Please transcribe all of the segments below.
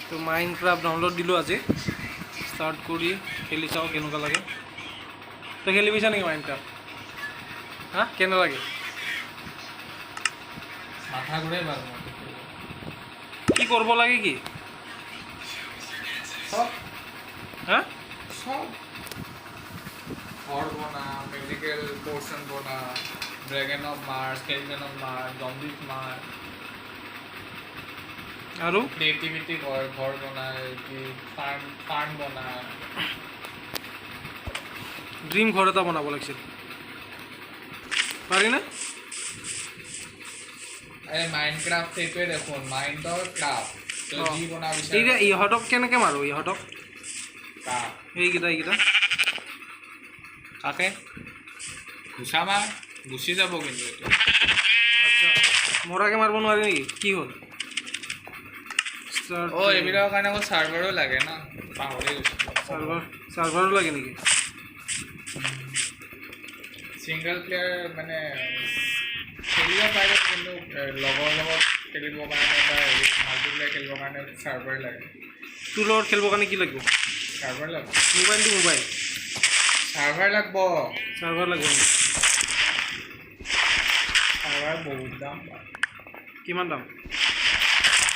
তো Minecraft download দিলোঁ আজি ষ্টাৰ্ট কৰি খেলি চাওঁ কেনেকুৱা লাগে তই খেলি পাইছা নেকি মাইনক্ৰাফ্ট হা কেনে লাগে মাথা ঘূৰাই বাৰু কি কৰিব লাগে কি চব হা সব ঘৰ বনা মেডিকেল পোৰ্শন বনা dragon of MERS skeleton of MERS zombies MERS আৰু ক্ৰিয়েটিভিটি ঘৰ বনায় কি ফাৰ্ম বনায় ড্ৰিম ঘৰ এটা বনাব লাগিছিল পাৰি না আৰে মাইনক্ৰাফট এইটোৱে দেখোন মাইন্ডৰ ক্ৰাফট তো যি বনা এতিয়া বিচাৰে ইহঁতক কেনেকৈ মাৰোঁ ইহঁতক ক্ৰাফট এইকেইটা কাকে গুচা মাৰ গুচি যাব কিন্তু এইটো আচ্ছা মৰাকৈ মাৰিব নোৱাৰি নেকি কি হ'ল ষ্টাৰ্ট অ এইবিলাকৰ কাৰণে আকৌ চাৰ্ভাৰো লাগে না পাহৰি গৈছোঁ চাৰ্ভাৰো লাগে নেকি সিঙ্গল প্লেয়াৰ মানে খেলিব পাৰে কিন্তু লগৰ লগত খেলিবৰ কাৰণে বা মাল্টিপ্লেয়াৰ খেলিবৰ কাৰণে চাৰ্ভাৰ লাগে তোৰ লগত খেলিবৰ কাৰণে কি লাগিব চাৰ্ভাৰ লাগিব মোবাইল চাৰ্ভাৰ লাগিব চাৰ্ভাৰ লাগিব নেকি চাৰ্ভাৰ বহুত দাম কিমান দাম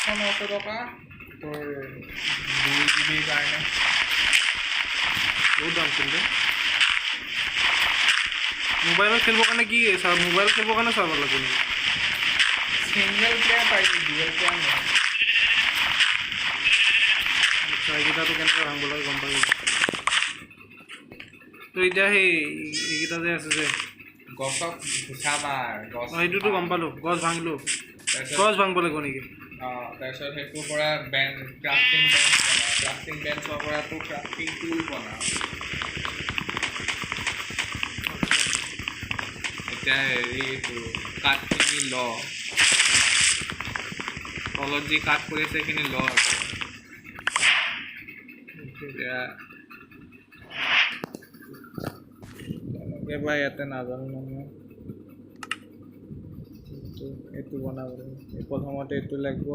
800-900 টকা তোৰ 2 GB কাৰণে বহুত দাম কিন্তু মোবাইলত খেলিবৰ কাৰণে কি মোবাইলত খেলিবৰ কাৰণে চাৰ্ভাৰ লাগিব নেকি সিঙ্গল প্লেয়াৰ পাইছে ডুৱেল প্লেয়াৰ নহয় আচ্ছা এইকেইটাটো কেনেকৈ ভাঙিব লাগে গম পাই তো এতিয়া সেই এইকেইটা যে আছে যে গছক ঘুচা মাৰ গছ সেইটোতো গম পালোঁ গছ ভাঙিলোঁ তাৰপিছত গছ ভাঙিব লাগিব নেকি তাৰপিছত সেইটোৰ পৰা ক্ৰাফটিং বেঞ্চৰ পৰা তোৰ ক্ৰাফটিং টুল বনা এতিয়া হেৰি তোৰ কাঠখিনি ল তলত যি কাঠ পৰি আছে সেইখিনি ল আকৌ এতিয়া কেনেকৈ বা ইয়াতে নাজানো নহয় এইটো বনাব প্ৰথমতে এইটো লাগিব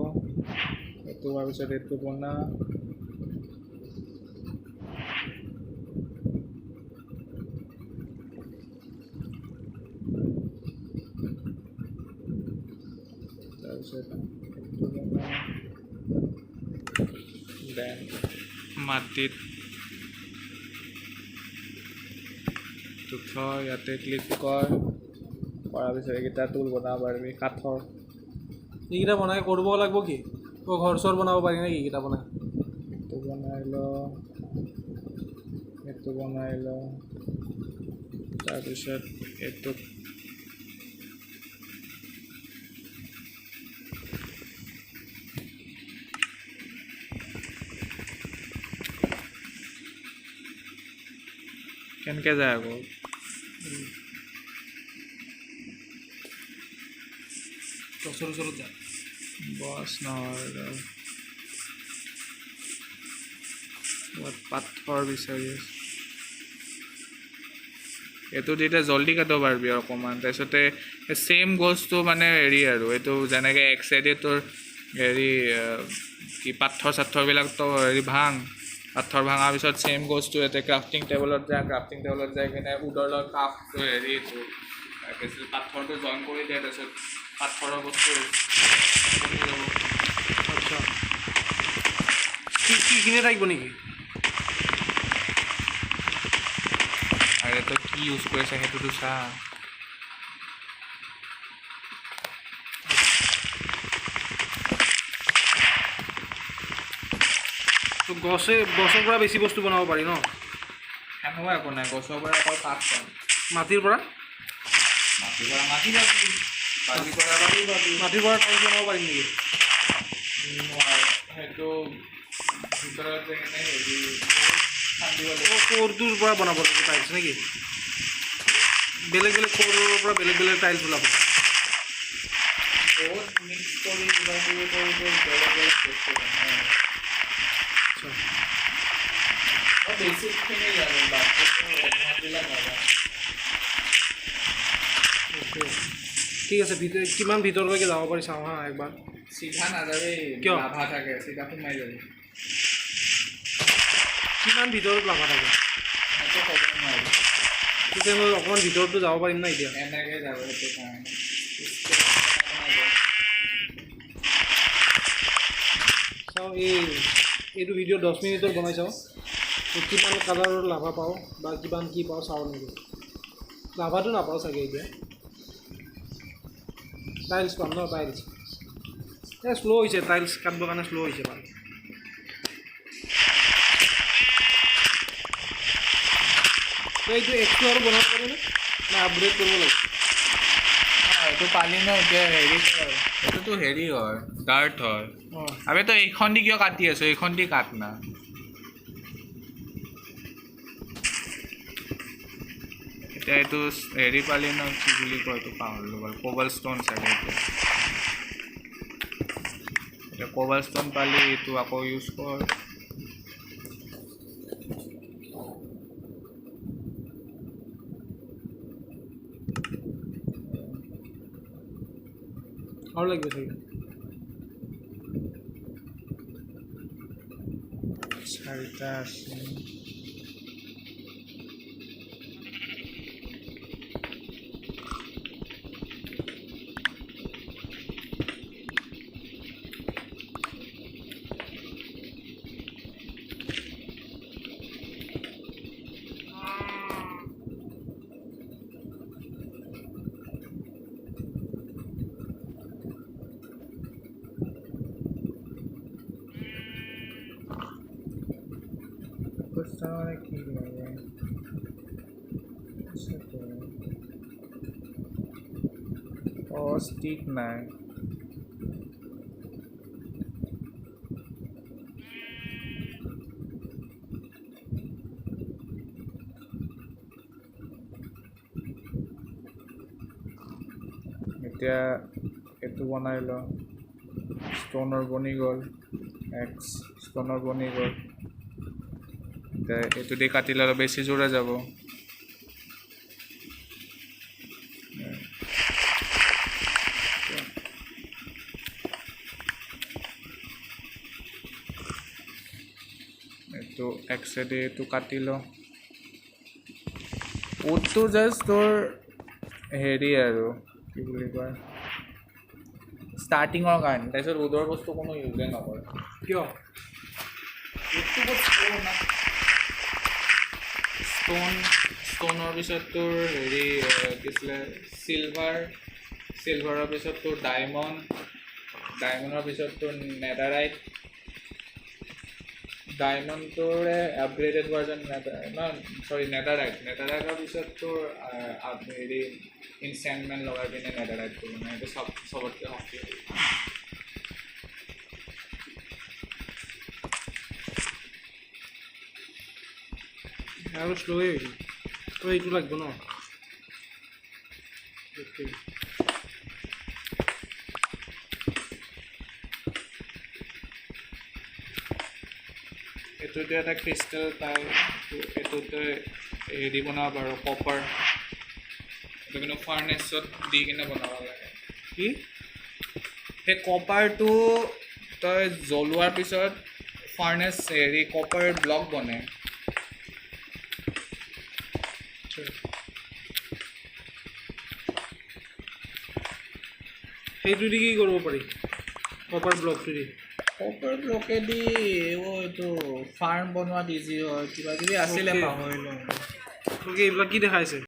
এইটো হোৱাৰ পিছত এইটো বনা তাৰপিছত এইটো বনা দেন মাটিত থৈ ইয়াতে ক্লিক কৰাৰ পিছত এইকেইটা টুল বনাব পাৰিবি কাঠৰ এইকেইটা বনাই কৰিব লাগিব কি ঘৰ চৰ বনাব পাৰি নেকি এইকেইটা বনাই এইটো বনাই ল তাৰপিছত এইটো কেনেকৈ যায় আকৌ গছৰ ওচৰত যায় বছ নহয় পাথৰ বিচাৰি আছোঁ এইটো তেতিয়া জল্দি কাটিব পাৰিবি অকণমান তাৰপিছতে ছেইম গছটো মানে হেৰি আৰু এইটো যেনেকৈ এক চাইডে তোৰ হেৰি কি পাথৰ চাথৰবিলাকতো হেৰি পাথৰ ভাঙাৰ পিছত ছেইম গছটো ইয়াতে ক্ৰাফটিং টেবলত যাই কিনে উদৰ লগত কাপটো হেৰি পাথৰটো জইন কৰি দিয়ে তাৰপিছত পাথৰৰ বস্তু যাব আচ্ছা কিনে থাকিব নেকি আৰু তই কি ইউজ কৰিছে সেইটোতো চা তো গছৰ পৰা বেছি বস্তু বনাব পাৰি ন সেনেকুৱা একো নাই গছৰ পৰা অকল কাঠ পাম মাটিৰ পৰা মাটি পাবি বালিৰ পৰা মাটিৰ পৰা টাইলছ বনাব পাৰিম নেকি সেইটো ভিতৰত যে কিনে হেৰি খান্দিব লাগিব কোৰটোৰ পৰা বনাব লাগিব টাইলছ নেকি বেলেগ কোৰৰ পৰা বেলেগ টাইলছ ওলাব বহুত মিক্স কৰি কিবা কিবি কৰি বেলেগ বস্তু বনায় আচ্ছা বেছিকখিনি জানো বাকীবিলাক নাজানো ঠিক আছে কিমান ভিতৰলৈকে যাব পাৰি চাওঁ হা একবাৰ চিধা নাযাবি কিয়? লাভা থাকে চিধা সোমাই যাবি কিমান ভিতৰত লাভা থাকে সেইটো ক'ব নোৱাৰি তেতিয়া মই অকণমান ভিতৰতো যাব পাৰিম না এতিয়া এনেকৈ যাব সেইটো কাৰণে চাওঁ এইটো ভিডিঅ' 10 মিনিটৰ বনাই চাওঁ কিমান কালাৰৰ লাভা পাওঁ বা কিমান কি পাওঁ চাওঁ নেকি লাভাটো নাপাওঁ চাগে এতিয়া টাইলছ পাম ন টাইলছ শ্ল' হৈছে টাইলছ কাটিবৰ কাৰণে শ্ল' হৈছে মানে এইটো একটো আৰু বনাব পাৰোঁনে না আপগ্ৰেড কৰিব লাগিব এইটো পালি ন এতিয়া হেৰি হয় এইটোতো হেৰি হয় ডাৰ্ট হয় অঁ আবে তই এইখন দি কিয় কাটি আছো এইখন দি কাট না এতিয়া এইটো হেৰি পালি ন কি বুলি কয় এইটো পাহৰিলোঁ বাৰু কোবাল ষ্ট'ন চাগে এতিয়া কোবাল ষ্ট'ন পালি এইটো আকৌ ইউজ কৰ আৰু লাগিব চাগে চাৰিটা আছে কি লাগে অঁ ষ্টিক নাই এতিয়া এইটো বনাই ল ষ্ট'নৰ বনি গ'ল এক্স ষ্ট'নৰ বনি গ'ল এতিয়া এইটো দি কাটি ল'লে বেছি জোৰে যাব এইটো এক্সেদি এইটো কাটি ল উডটো জাষ্ট তোৰ হেৰি আৰু কি বুলি কয় ষ্টাৰ্টিঙৰ কাৰণে তাৰপিছত উডৰ বস্তু কোনো ইউজে নকৰে কিয় উডটো বহুত শ্ল' না ষ্ট'নৰ পিছত তোৰ হেৰি কি আছিলে চিলভাৰৰ পিছত তোৰ ডায়মণ্ডৰ পিছত তোৰ নেডাৰাইট ডায়মণ্ডটোৰে আপগ্ৰেডেড ভাৰ্জন নেডাৰাইটৰ পিছত তোৰ হেৰি ইনচেণ্টমেণ্ট লগাই পিনে নেডাৰাইটটো মানে সেইটো চবতকৈ শক্তিশালী আৰু শ্ল'ৱে হৈছে তই এইটো লাগিব ন এইটোতো এটা ক্ৰিষ্টেল পায় এইটোতো হেৰি বনাব পাৰোঁ কপাৰ এইটো কিন্তু ফাৰ্নেছত দি কিনে বনাব লাগে কি সেই কপাৰটো তই জ্বলোৱাৰ পিছত ফাৰ্নেছ হেৰি কপাৰ ব্লক বনে সেইটো দি কি কৰিব পাৰি কপাৰ ব্লকটো দি কপাৰ ব্লকেদি এইটো ফাৰ্ম বনোৱাত ইজি হয় কিবা কিবি আছিলে Okay. পাহৰিলোঁ এইবিলাক কি দেখাইছে